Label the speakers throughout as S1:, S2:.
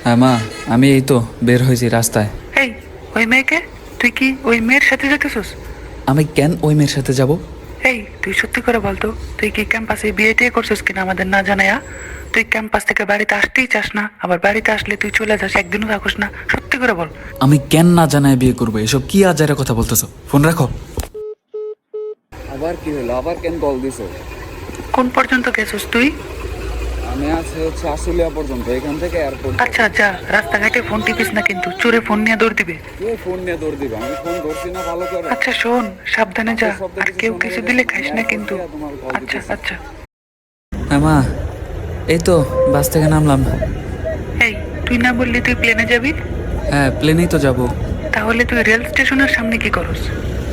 S1: হ্যাঁ মা, আমি এই তো বের হয়েছি রাস্তায়।
S2: এই, ওই মেয়েকে? তুই কি ওই মেয়ের সাথে যেতেছিস?
S1: আমি কেন ওই মেয়ের সাথে যাব?
S2: এই, তুই সত্যি করে বলতো, তুই কি ক্যাম্পাসে বিয়ে টিয়ে করছিস কিনা আমাদের না জানায়া? তুই ক্যাম্পাস থেকে বাড়িতে আসতেই চাস না, আবার বাড়িতে আসলে তুই চলে যাস, একদিনও থাকিস না। সত্যি করে বল।
S1: আমি কেন না জানায় বিয়ে করবো? এসব কি আজারের কথা বলতেছো? ফোন রাখো। আবার কি হলো? আবার কেন কল দিছো?
S2: কোন পর্যন্ত গেছিস তুই?
S1: আমি আছি হচ্ছে আশুলিয়া পর্যন্ত, এখান থেকে এয়ারপোর্ট।
S2: আচ্ছা যা, রাস্তাঘাটে ফোন টিপিস না কিন্তু, চোরে ফোন নিয়ে দৌড় দিবে।
S1: কে ফোন নিয়ে দৌড় দিবে? আমি ফোন ধরছি না ভালো করে।
S2: আচ্ছা শোন, সাবধানে যা,
S1: শব্দ
S2: আর
S1: কিছু
S2: কেউ
S1: শোনা
S2: কিছু
S1: গেলে
S2: দিলে খাইস না
S1: এয়ারপোর্ট
S2: কিন্তু।
S1: দিয়ে তোমার কল
S2: আচ্ছা
S1: দিতেছি।
S2: আচ্ছা।
S1: হ্যাঁ মা, এই তো বাস থেকে নামলাম।
S2: এই, তুই না বললি তুই প্লেনে যাবি?
S1: হ্যাঁ, প্লেনেই তো যাব।
S2: তাহলে তুই রেল স্টেশনের সামনে কি করস?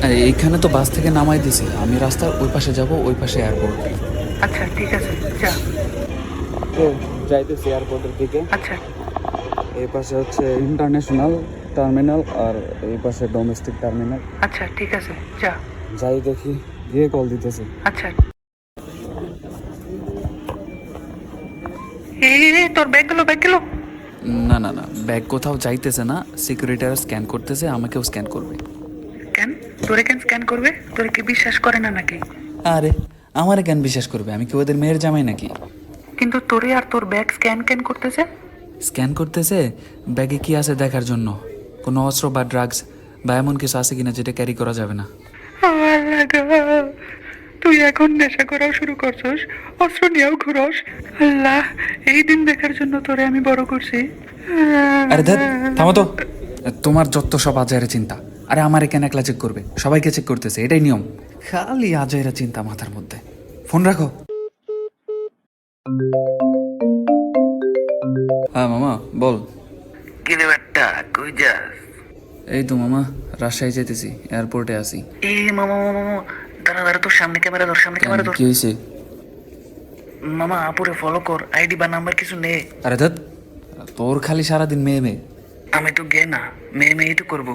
S1: আরে এইখানে তো বাস থেকে নামাই দিছি, আমি রাস্তার ওই পাশে যাব, ওই পাশে এয়ারপোর্ট।
S2: আচ্ছা ঠিক আছে, যা।
S1: তো যাইতেছি এয়ারপোর্টের দিকে।
S2: আচ্ছা
S1: এই পাশে হচ্ছে ইন্টারন্যাশনাল টার্মিনাল আর এই পাশে ডোমেস্টিক টার্মিনাল।
S2: আচ্ছা ঠিক আছে, যা।
S1: যাই দেখি, গিয়ে কল দিতেছে।
S2: আচ্ছা। এই তোর ব্যাগ গেলো, ব্যাগ গেলো।
S1: না না না, ব্যাগ কোথাও যাইতেছে না, সিকিউরিটিরা স্ক্যান করতেছে, আমাকেও স্ক্যান করবে।
S2: কেন? তোরে কেন স্ক্যান করবে? তোরে কি বিশ্বাস করে না নাকি?
S1: আরে আমারে কেন বিশ্বাস করবে? আমি কি ওদের মেয়ের জামাই নাকি?
S2: কিন্তু তোরে আর তোর ব্যাগ স্ক্যান কেন করতেছে?
S1: স্ক্যান করতেছে ব্যাগে কি আছে দেখার জন্য, কোনো অস্ত্র বা ড্রাগস বা এমন কিছু আছে কিনা যেটা ক্যারি করা যাবে না।
S2: আল্লাহ গো, তুই এখন নেশা করাও শুরু করছস, অস্ত্র নিয়েও ঘুরস। আল্লাহ, এই দিন দেখার জন্য তোরে আমি বড় করছি।
S1: আরে ধ্যাৎ, থামো তো। তোমার যত সব আজাইরা চিন্তা। আরে আমার কেন একলা চেক করবে? সবাইকে চেক করতেছে, এটাই নিয়ম। খালি আজাইরা চিন্তা মাথার মধ্যে। ফোন রাখো। হ্যাঁ মামা, বল।
S2: কি রে বেটা, কই যাস?
S1: এই তো মামা, রাজশাহী যেতেছি, এয়ারপোর্টে আছি।
S2: এই মামা মামা মামা, দাঁড়া দাঁড়া, তোর সামনে ক্যামেরা ধর, সামনে ক্যামেরা ধর।
S1: কি হয়েছে?
S2: মামা আপুরে ফলো কর, আইডি বা নাম্বার কিছু নে।
S1: আরে ধ্যাৎ, তোর খালি সারাদিন মেয়ে মেয়ে।
S2: আমি তো গে না, মেয়ে মেয়েই তো করবো।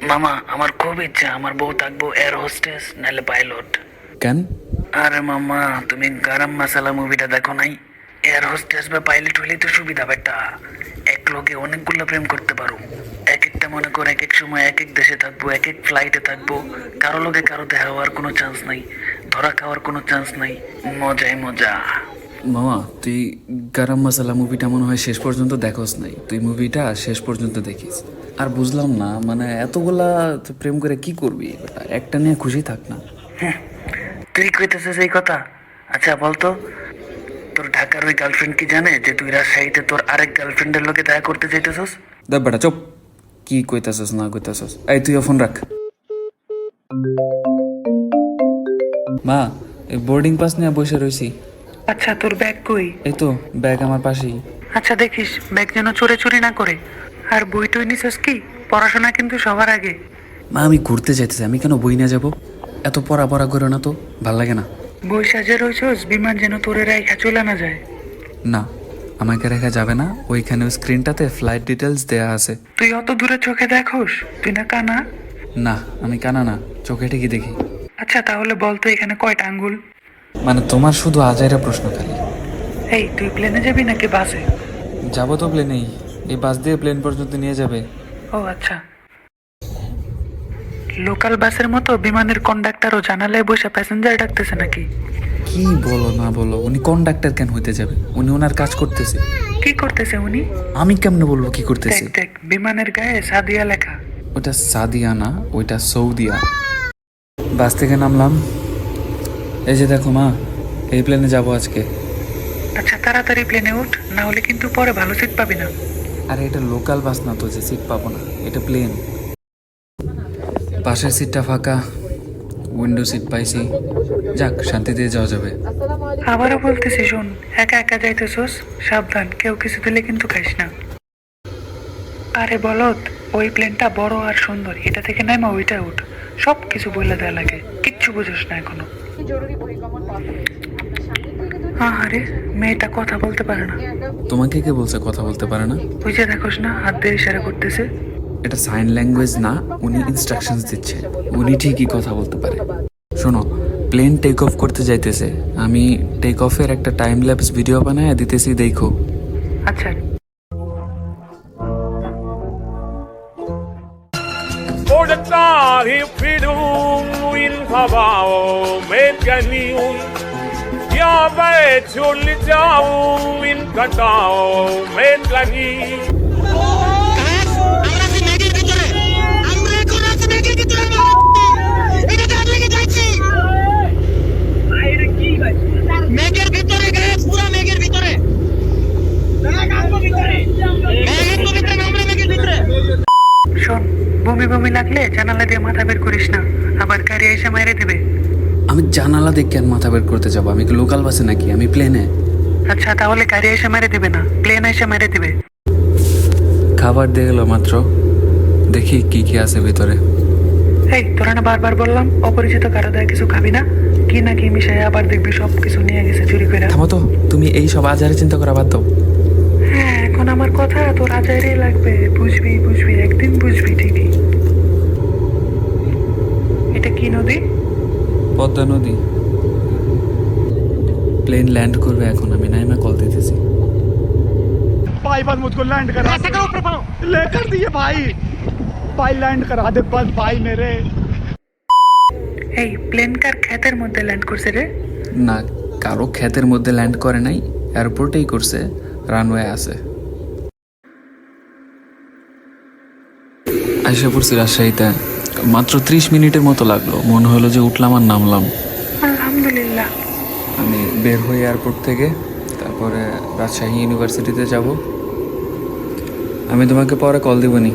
S2: মামা আমার খুব ইচ্ছা আমার বউ থাকবো এয়ার হোস্টেস নাহলে পাইলট।
S1: কেন?
S2: আরে মামা, তুমি গরম মশলা মুভিটা দেখো নাই? এয়ার হোস্টেস বা পাইলট হলেই তো সুবিধা বেটা, এক লোকে অনেকগুলো প্রেম করতে পারো। এক একটা মনে কর, এক এক সময় এক এক দেশে থাকবো, এক এক ফ্লাইটে থাকবো, কারো লোকে কারো দেখা হওয়ার কোনো চান্স নাই, ধরা খাওয়ার কোনো চান্স নাই, মজাই মজা।
S1: মামা, তুই গরম মশলা মুভিটা মনে হয় শেষ পর্যন্ত দেখোস নাই। তুই মুভিটা শেষ পর্যন্ত দেখিস। আর বুঝলাম না, মানে এতগুলা তুই প্রেম করে কি করবি? বেটা, একটা নিয়ে খুশি থাক না।
S2: তুই কইতেছিস এই কথা? আচ্ছা বলতো, তোর ঢাকার ওই গার্লফ্রেন্ড কি জানে যে তুই রাজশাহীতে তোর আরেক গার্লফ্রেন্ডের লোকে দেখা করতে চাইতেছস?
S1: দেখ বেটা, চুপ। কি কইতাছস না কইতাছস? এই তুইও ফোন রাখ। মা, এই বোর্ডিং পাস নিয়ে বসে রইছি।
S2: আচ্ছা, তোর ব্যাগ কই?
S1: এই তো ব্যাগ আমার পাশেই।
S2: আচ্ছা দেখিস ব্যাগ যেন চোরে চুরি না করে। আর বই টই নিছিস কি? পড়াশোনা কিন্তু সবার আগে।
S1: মা, আমি ঘুরতে যাইতেছি, আমি কেন বই নিয়ে যাবো? এত পড়া পড়া করো না তো, ভাল লাগে না।
S2: বই সাজে রইছস, বিমান যেন তোরে রাইখা চলে না যায়।
S1: না, আমাকে রেখা যাবে না। ওইখানে স্ক্রিনটাতে ফ্লাইট ডিটেলস দেয়া আছে।
S2: তুই অত দূরে চোখে দেখোস? তুই না কানা?
S1: না, আমি কানা না, চোখে ঠিকই দেখি।
S2: আচ্ছা তাহলে বল তো এখানে কয়টা আঙ্গুল?
S1: মানে তোমার শুধু আজাইরা প্রশ্ন খালি।
S2: এই, তুই প্লেনে যাবি নাকি বাসে?
S1: যাবো তো প্লেনেই, এই বাস দিয়ে প্লেন পর্যন্ত নিয়ে যাবে।
S2: ও আচ্ছা। লোকাল বাসের মতো বিমানের কন্ডাক্টরও জানালায় বসে প্যাসেঞ্জার ডাকতেছে নাকি?
S1: কি বলো না বলো, উনি কন্ডাক্টর কেন হইতে যাবে? উনি ওনার কাজ করতেছে।
S2: কি করতেছে উনি?
S1: আমি কেমনে বলবো কি
S2: দেখ
S1: করতেছে?
S2: দেখ, বিমানের গায়ে সাদিয়া লেখা।
S1: ওটা সাদিয়া না, ওইটা সৌদিয়া। বাস থেকে নামলাম, এই যে দেখো মা, এই প্লেনে যাবো আজকে।
S2: আচ্ছা তাড়াতাড়ি প্লেনে উঠ, না হলে কিন্তু পরে ভালো সিট পাবি না।
S1: আরে এটা লোকাল বাস না তো যে সিট পাবো না, এটা প্লেন। পাশের সিটটা ফাঁকা, উইন্ডো সিট পাইছি। যাক, শান্তি দিয়ে যাওয়া যাবে।
S2: আবারও বলতেছি শোন, একা একা যাইতেছস, সাবধান, কেউ কিছু দিলে কিন্তু খাইস না। আরে বলত, ওই প্লেনটা বড় আর সুন্দর, এটা থেকে নামা ওইটা উঠ। সব কিছু বলে দেয়া লাগে, কিচ্ছু বুঝোস না এখনো। আরে মেয়েটা কথা বলতে পারে না।
S1: তোমাকে কে বলছে কথা বলতে পারে না?
S2: ওই যে দেখোস না, হাত দিয়ে ইশারা করতেছে।
S1: এটা সাইন ল্যাঙ্গুয়েজ না, উনি ইনস্ট্রাকশনস দিচ্ছে। উনি ঠিকই কথা বলতে পারে। শোনো, প্লেন টেক অফ করতে যাইতেছে, আমি টেক অফের একটা টাইম ল্যাপস ভিডিও বানায় দিতেছি, দেখো।
S2: আচ্ছা।
S3: Portare fidum in pavao mecanium ya vetuli jau in katao mecani
S4: আমরা আছি মেঘের ভিতরে, আমরা এখন আছি মেঘের ভিতরে। এটা কার লেগে যাচ্ছে? মেঘের ভিতরে guys, পুরা মেঘের ভিতরে। মেঘের তো ভিতরে না, আমরা মেঘের ভিতরে।
S2: শোন, বমি বমি লাগলে জানালা দিয়ে মাথা বের করিস না, আবার গাড়ি এসে মেরে দেবে।
S1: আমি জানালা দিয়ে কেন মাথা বের করতে যাবো? আমি কি লোকাল বাসে নাকি? আমি প্লেনে।
S2: আচ্ছা, তাহলে গাড়ি এসে মেরে দেবে না, প্লেন এসে মেরে দেবে।
S1: খাবার দিয়ে গেল মাত্র, দেখি কি কি আছে ভিতরে।
S2: এই তোরা না বারবার বললাম অপরিচিত কারো দেয় কিছু খাবি না, কি না কি মিশাই আবার দেখবি সব কিছু নিয়ে গেছে চুরি করে।
S1: থামো তো, তুমি এই সব আজারে চিন্তা করা বাদ দাও।
S2: হ্যাঁ, এখন আমার কথা তোর আজাইরে লাগবে, বুঝবি বুঝবি, একদিন বুঝবি ঠিকই। এটা কি নদী?
S1: পদ্মা নদী। প্লেন ল্যান্ড করবে এখন, আমি নাইমা কল দিতেছি।
S5: भाई बस मुझको लैंड करा
S4: ऐसे करो, ऊपर पड़ो।
S5: लेकर दिए भाई भाई लैंड करा दे बस भाई मेरे।
S2: এই প্লেন কার ক্ষেতের মধ্যে ল্যান্ড করছে রে?
S1: না, কারো ক্ষেতের মধ্যে ল্যান্ড করে নাই, এয়ারপোর্টেই করছে, রানওয়ে আছে। আইসা পড়ছি রাজশাহীতে, মাত্র 30 মিনিটের মতো লাগলো। মনে হলো যে উঠলাম আর নামলাম।
S2: আলহামদুলিল্লাহ।
S1: আমি বের হই এয়ারপোর্ট থেকে, তারপরে রাজশাহী ইউনিভার্সিটিতে যাব। আমি তোমাকে পরে কল দেবনি।